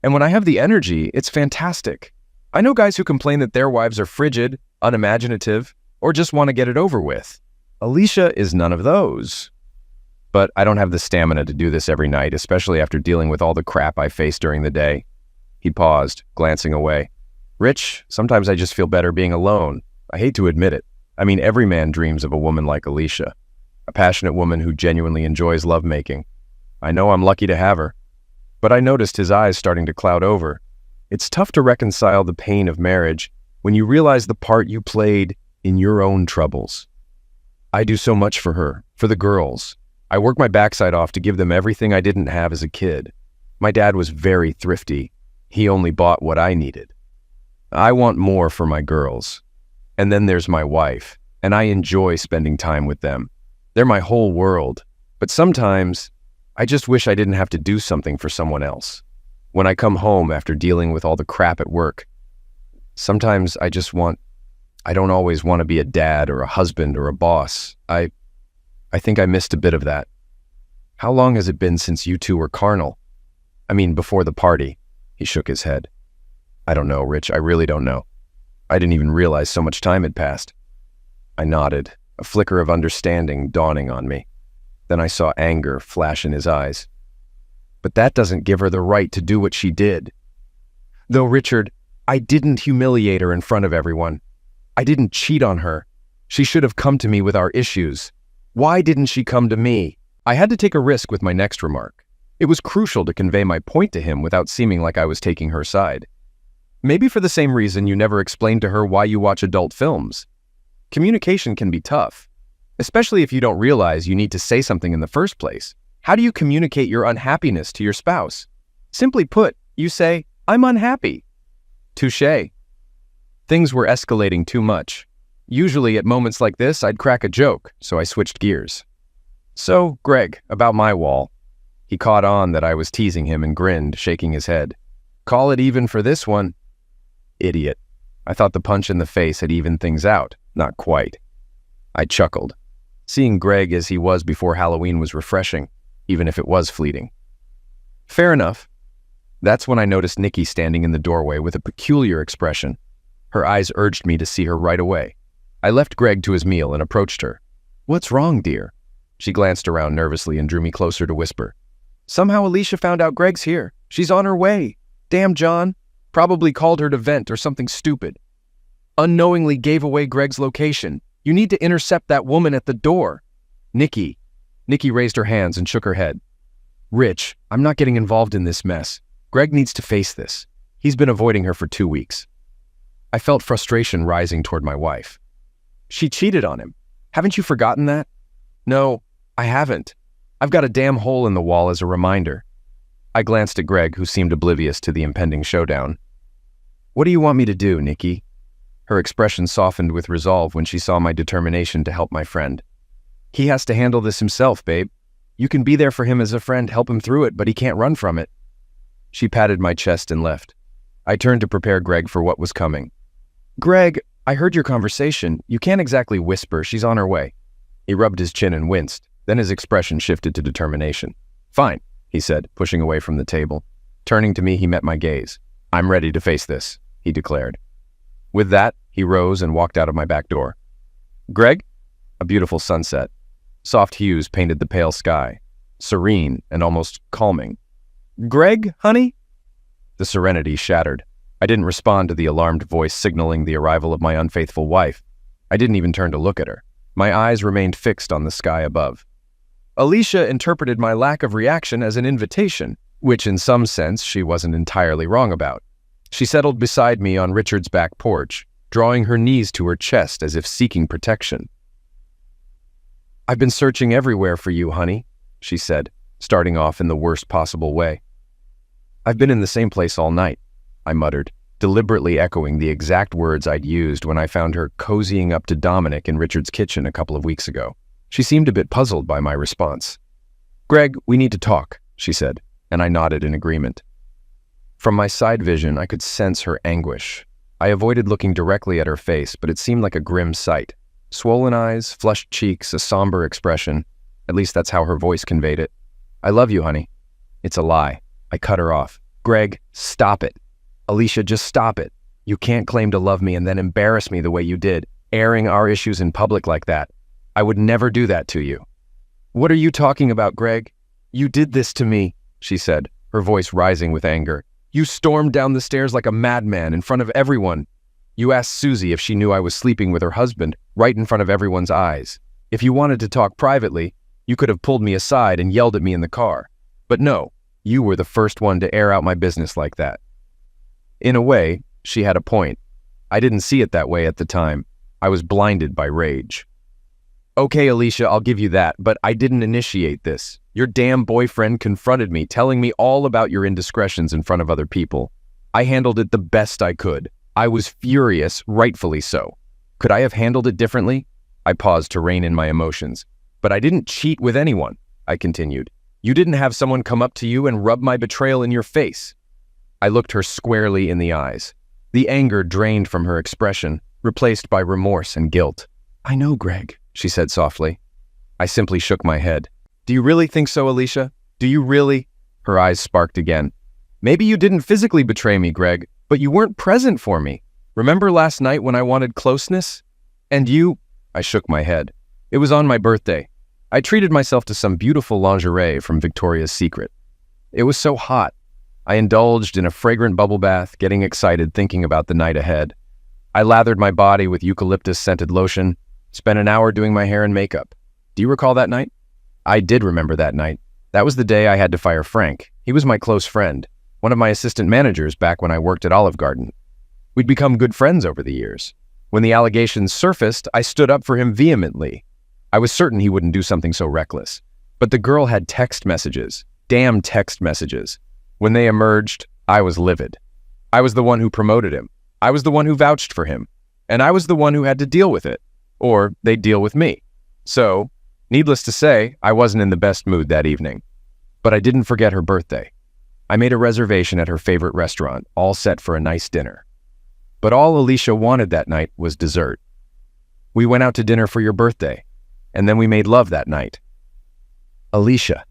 And when I have the energy, it's fantastic. I know guys who complain that their wives are frigid, unimaginative, or just want to get it over with. Alicia is none of those." But I don't have the stamina to do this every night, especially after dealing with all the crap I face during the day. He paused, glancing away. Rich, sometimes I just feel better being alone. I hate to admit it. I mean, every man dreams of a woman like Alicia, a passionate woman who genuinely enjoys lovemaking. I know I'm lucky to have her. But I noticed his eyes starting to cloud over. It's tough to reconcile the pain of marriage when you realize the part you played in your own troubles. I do so much for her, for the girls. I work my backside off to give them everything I didn't have as a kid. My dad was very thrifty. He only bought what I needed. I want more for my girls. And then there's my wife, and I enjoy spending time with them. They're my whole world. But sometimes, I just wish I didn't have to do something for someone else. When I come home after dealing with all the crap at work, sometimes I don't always want to be a dad or a husband or a boss. I think I missed a bit of that. How long has it been since you two were carnal? I mean, before the party. He shook his head. I don't know, Rich. I really don't know. I didn't even realize so much time had passed. I nodded, a flicker of understanding dawning on me. Then I saw anger flash in his eyes. But that doesn't give her the right to do what she did. Though, Richard, I didn't humiliate her in front of everyone. I didn't cheat on her. She should have come to me with our issues. Why didn't she come to me? I had to take a risk with my next remark. It was crucial to convey my point to him without seeming like I was taking her side. Maybe for the same reason you never explained to her why you watch adult films. Communication can be tough, especially if you don't realize you need to say something in the first place. How do you communicate your unhappiness to your spouse? Simply put, you say, "I'm unhappy." Touché. Things were escalating too much. Usually at moments like this, I'd crack a joke, so I switched gears. "So, Greg, about my wall." He caught on that I was teasing him and grinned, shaking his head. "Call it even for this one." Idiot. I thought the punch in the face had evened things out. Not quite. I chuckled. Seeing Greg as he was before Halloween was refreshing, even if it was fleeting. Fair enough. That's when I noticed Nikki standing in the doorway with a peculiar expression. Her eyes urged me to see her right away. I left Greg to his meal and approached her. "What's wrong, dear?" She glanced around nervously and drew me closer to whisper. "Somehow Alicia found out Greg's here. She's on her way. Damn, John. Probably called her to vent or something stupid. Unknowingly gave away Greg's location. You need to intercept that woman at the door." Nikki raised her hands and shook her head. "Rich, I'm not getting involved in this mess. Greg needs to face this. He's been avoiding her for 2 weeks." I felt frustration rising toward my wife. "She cheated on him. Haven't you forgotten that?" "No, I haven't. I've got a damn hole in the wall as a reminder." I glanced at Greg, who seemed oblivious to the impending showdown. "What do you want me to do, Nikki?" Her expression softened with resolve when she saw my determination to help my friend. "He has to handle this himself, babe. You can be there for him as a friend, help him through it, but he can't run from it." She patted my chest and left. I turned to prepare Greg for what was coming. "Greg, I heard your conversation. You can't exactly whisper. She's on her way." He rubbed his chin and winced. Then his expression shifted to determination. "Fine," he said, pushing away from the table. Turning to me, he met my gaze. "I'm ready to face this," he declared. With that, he rose and walked out of my back door. "Greg?" A beautiful sunset. Soft hues painted the pale sky, serene and almost calming. "Greg, honey?" The serenity shattered. I didn't respond to the alarmed voice signaling the arrival of my unfaithful wife. I didn't even turn to look at her. My eyes remained fixed on the sky above. Alicia interpreted my lack of reaction as an invitation, which in some sense she wasn't entirely wrong about. She settled beside me on Richard's back porch, drawing her knees to her chest as if seeking protection. "I've been searching everywhere for you, honey," she said, starting off in the worst possible way. "I've been in the same place all night," I muttered, deliberately echoing the exact words I'd used when I found her cozying up to Dominic in Richard's kitchen a couple of weeks ago. She seemed a bit puzzled by my response. "Greg, we need to talk," she said, and I nodded in agreement. From my side vision, I could sense her anguish. I avoided looking directly at her face, but it seemed like a grim sight. Swollen eyes, flushed cheeks, a somber expression. At least that's how her voice conveyed it. "I love you, honey." It's a lie. I cut her off. "Greg, stop it. Alicia, just stop it. You can't claim to love me and then embarrass me the way you did, airing our issues in public like that. I would never do that to you." "What are you talking about, Greg? You did this to me," she said, her voice rising with anger. "You stormed down the stairs like a madman in front of everyone. You asked Susie if she knew I was sleeping with her husband right in front of everyone's eyes. If you wanted to talk privately, you could have pulled me aside and yelled at me in the car. But no, you were the first one to air out my business like that." In a way, she had a point. I didn't see it that way at the time. I was blinded by rage. "Okay, Alicia, I'll give you that, but I didn't initiate this. Your damn boyfriend confronted me, telling me all about your indiscretions in front of other people. I handled it the best I could. I was furious, rightfully so. Could I have handled it differently?" I paused to rein in my emotions. "But I didn't cheat with anyone," I continued. "You didn't have someone come up to you and rub my betrayal in your face." I looked her squarely in the eyes. The anger drained from her expression, replaced by remorse and guilt. "I know, Greg," she said softly. I simply shook my head. "Do you really think so, Alicia? Do you really?" Her eyes sparked again. "Maybe you didn't physically betray me, Greg, but you weren't present for me. Remember last night when I wanted closeness? And you—" I shook my head. "It was on my birthday. I treated myself to some beautiful lingerie from Victoria's Secret. It was so hot. I indulged in a fragrant bubble bath, getting excited thinking about the night ahead. I lathered my body with eucalyptus-scented lotion, spent an hour doing my hair and makeup. Do you recall that night?" I did remember that night. That was the day I had to fire Frank. He was my close friend, one of my assistant managers back when I worked at Olive Garden. We'd become good friends over the years. When the allegations surfaced, I stood up for him vehemently. I was certain he wouldn't do something so reckless. But the girl had text messages. Damn text messages. When they emerged, I was livid. I was the one who promoted him. I was the one who vouched for him. And I was the one who had to deal with it. Or they'd deal with me. So, needless to say, I wasn't in the best mood that evening. But I didn't forget her birthday. I made a reservation at her favorite restaurant, all set for a nice dinner. But all Alicia wanted that night was dessert. "We went out to dinner for your birthday, and then we made love that night." "Alicia,"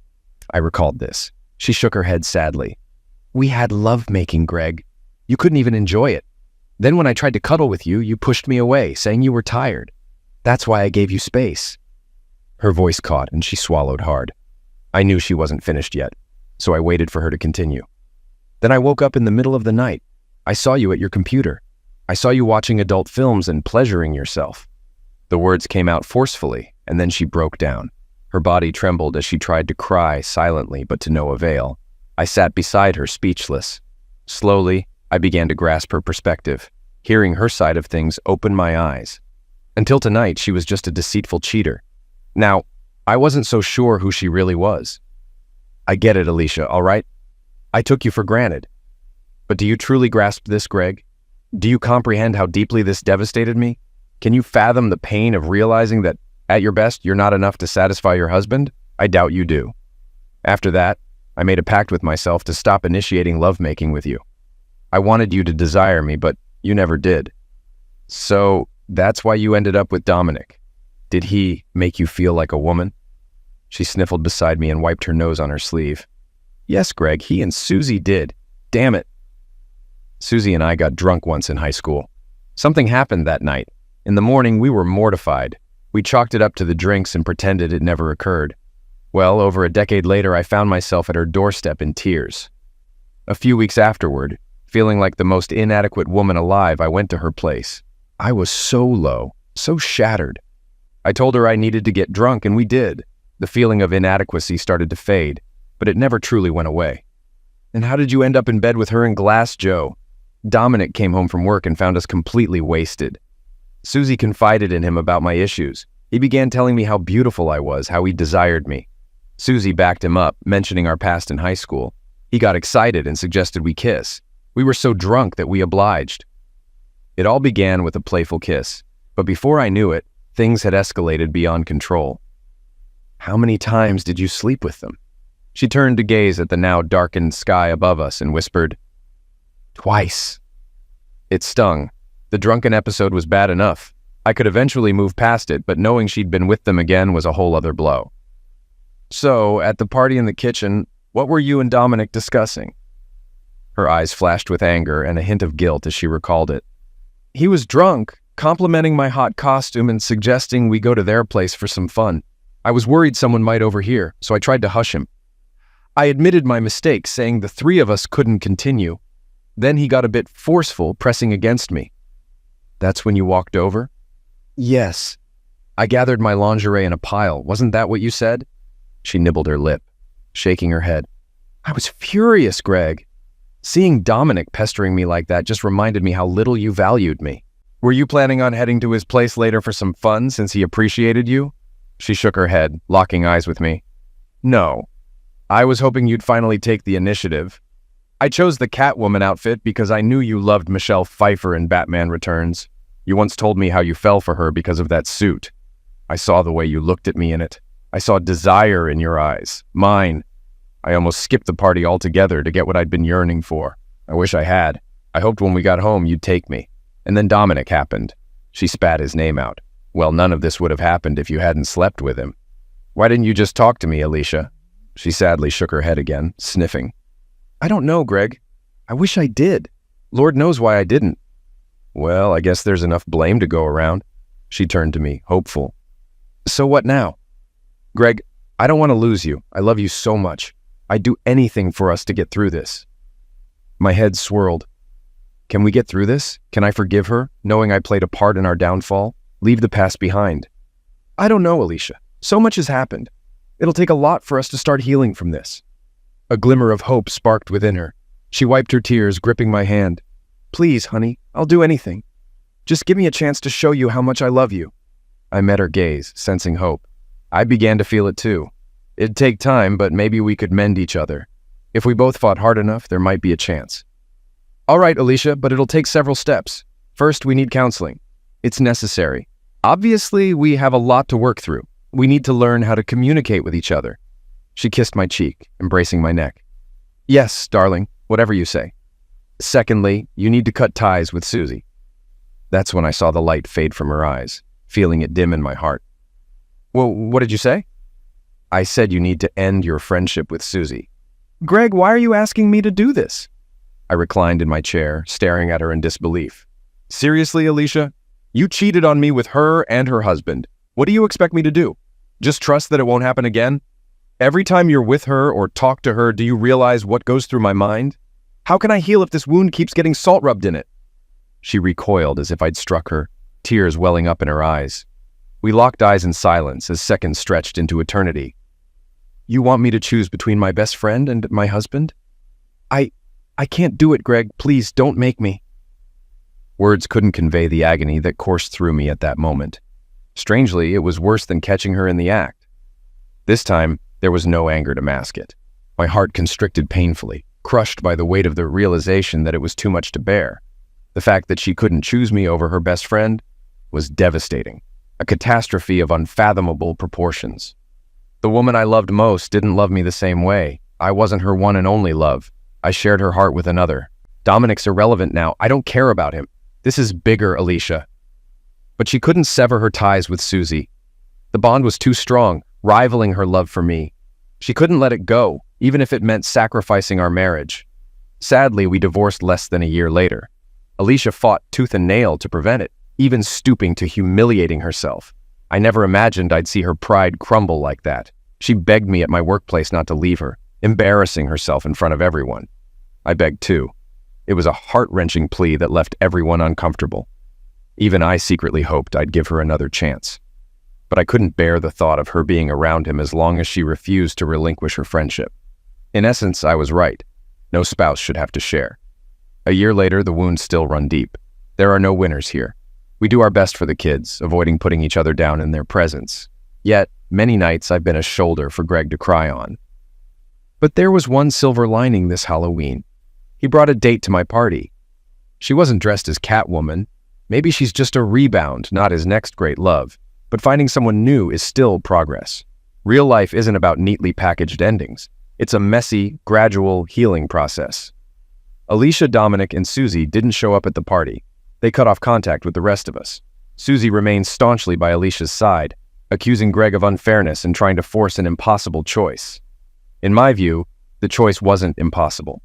I recalled this. She shook her head sadly. "We had love-making, Greg. You couldn't even enjoy it. Then when I tried to cuddle with you, you pushed me away, saying you were tired. That's why I gave you space." Her voice caught, and she swallowed hard. I knew she wasn't finished yet, so I waited for her to continue. "Then I woke up in the middle of the night. I saw you at your computer. I saw you watching adult films and pleasuring yourself." The words came out forcefully, and then she broke down. Her body trembled as she tried to cry silently, but to no avail. I sat beside her, speechless. Slowly, I began to grasp her perspective. Hearing her side of things opened my eyes. Until tonight, she was just a deceitful cheater. Now, I wasn't so sure who she really was. "I get it, Alicia, all right? I took you for granted. But do you truly grasp this, Greg? Do you comprehend how deeply this devastated me? Can you fathom the pain of realizing that, at your best, you're not enough to satisfy your husband? I doubt you do. After that, I made a pact with myself to stop initiating lovemaking with you. I wanted you to desire me, but you never did. So, that's why you ended up with Dominic. Did he make you feel like a woman?" She sniffled beside me and wiped her nose on her sleeve. "Yes, Greg, he and Susie did. Damn it." Susie and I got drunk once in high school. Something happened that night. In the morning, we were mortified. We chalked it up to the drinks and pretended it never occurred. Well, over a decade later, I found myself at her doorstep in tears. A few weeks afterward, feeling like the most inadequate woman alive, I went to her place. I was so low, so shattered. I told her I needed to get drunk, and we did. The feeling of inadequacy started to fade, but it never truly went away. "And how did you end up in bed with her and Glass Joe?" "Dominic came home from work and found us completely wasted. Susie confided in him about my issues. He began telling me how beautiful I was, how he desired me. Susie backed him up, mentioning our past in high school. He got excited and suggested we kiss. We were so drunk that we obliged. It all began with a playful kiss, but before I knew it, things had escalated beyond control." "How many times did you sleep with them?" She turned to gaze at the now darkened sky above us and whispered, "Twice." It stung. The drunken episode was bad enough. I could eventually move past it, but knowing she'd been with them again was a whole other blow. "So, at the party in the kitchen, what were you and Dominic discussing?" Her eyes flashed with anger and a hint of guilt as she recalled it. "He was drunk, complimenting my hot costume and suggesting we go to their place for some fun. I was worried someone might overhear, so I tried to hush him. I admitted my mistake, saying the three of us couldn't continue. Then he got a bit forceful, pressing against me. That's when you walked over? Yes. I gathered my lingerie in a pile. Wasn't that what you said? She nibbled her lip, shaking her head. I was furious, Greg. Seeing Dominic pestering me like that just reminded me how little you valued me. Were you planning on heading to his place later for some fun since he appreciated you? She shook her head, locking eyes with me. No. I was hoping you'd finally take the initiative. I chose the Catwoman outfit because I knew you loved Michelle Pfeiffer in Batman Returns. You once told me how you fell for her because of that suit. I saw the way you looked at me in it. I saw desire in your eyes. Mine. I almost skipped the party altogether to get what I'd been yearning for. I wish I had. I hoped when we got home you'd take me. And then Dominic happened. She spat his name out. Well, none of this would have happened if you hadn't slept with him. Why didn't you just talk to me, Alicia? She sadly shook her head again, sniffing. I don't know, Greg. I wish I did. Lord knows why I didn't. Well, I guess there's enough blame to go around. She turned to me, hopeful. So what now? Greg, I don't want to lose you. I love you so much. I'd do anything for us to get through this. My head swirled. Can we get through this? Can I forgive her, knowing I played a part in our downfall? Leave the past behind? I don't know, Alicia. So much has happened. It'll take a lot for us to start healing from this. A glimmer of hope sparked within her. She wiped her tears, gripping my hand. Please, honey, I'll do anything. Just give me a chance to show you how much I love you. I met her gaze, sensing hope. I began to feel it too. It'd take time, but maybe we could mend each other. If we both fought hard enough, there might be a chance. All right, Alicia, but it'll take several steps. First, we need counseling. It's necessary. Obviously, we have a lot to work through. We need to learn how to communicate with each other. She kissed my cheek, embracing my neck. Yes, darling, whatever you say. Secondly, you need to cut ties with Susie. That's when I saw the light fade from her eyes, feeling it dim in my heart. Well, what did you say? I said you need to end your friendship with Susie. Greg, why are you asking me to do this? I reclined in my chair, staring at her in disbelief. Seriously, Alicia? You cheated on me with her and her husband. What do you expect me to do? Just trust that it won't happen again? Every time you're with her or talk to her, do you realize what goes through my mind? How can I heal if this wound keeps getting salt rubbed in it? She recoiled as if I'd struck her, tears welling up in her eyes. We locked eyes in silence as seconds stretched into eternity. You want me to choose between my best friend and my husband? I can't do it, Greg. Please don't make me. Words couldn't convey the agony that coursed through me at that moment. Strangely, it was worse than catching her in the act. This time, there was no anger to mask it. My heart constricted painfully, crushed by the weight of the realization that it was too much to bear. The fact that she couldn't choose me over her best friend was devastating, a catastrophe of unfathomable proportions. The woman I loved most didn't love me the same way. I wasn't her one and only love. I shared her heart with another. Dominic's irrelevant now. I don't care about him. This is bigger, Alicia. But she couldn't sever her ties with Susie. The bond was too strong, rivaling her love for me. She couldn't let it go, even if it meant sacrificing our marriage. Sadly, we divorced less than a year later. Alicia fought tooth and nail to prevent it, even stooping to humiliating herself. I never imagined I'd see her pride crumble like that. She begged me at my workplace not to leave her, embarrassing herself in front of everyone. I begged too. It was a heart-wrenching plea that left everyone uncomfortable. Even I secretly hoped I'd give her another chance. But I couldn't bear the thought of her being around him as long as she refused to relinquish her friendship. In essence, I was right. No spouse should have to share. A year later, the wounds still run deep. There are no winners here. We do our best for the kids, avoiding putting each other down in their presence. Yet, many nights I've been a shoulder for Greg to cry on. But there was one silver lining this Halloween. He brought a date to my party. She wasn't dressed as Catwoman. Maybe she's just a rebound, not his next great love. But finding someone new is still progress. Real life isn't about neatly packaged endings. It's a messy, gradual healing process. Alicia, Dominic, and Susie didn't show up at the party. They cut off contact with the rest of us. Susie remained staunchly by Alicia's side, accusing Greg of unfairness and trying to force an impossible choice. In my view, the choice wasn't impossible.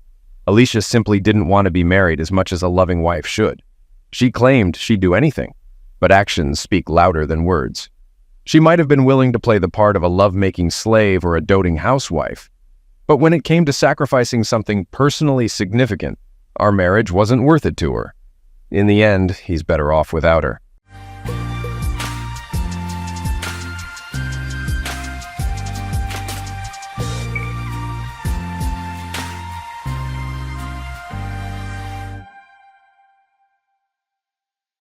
Alicia simply didn't want to be married as much as a loving wife should. She claimed she'd do anything, but actions speak louder than words. She might have been willing to play the part of a love-making slave or a doting housewife. But when it came to sacrificing something personally significant, our marriage wasn't worth it to her. In the end, he's better off without her.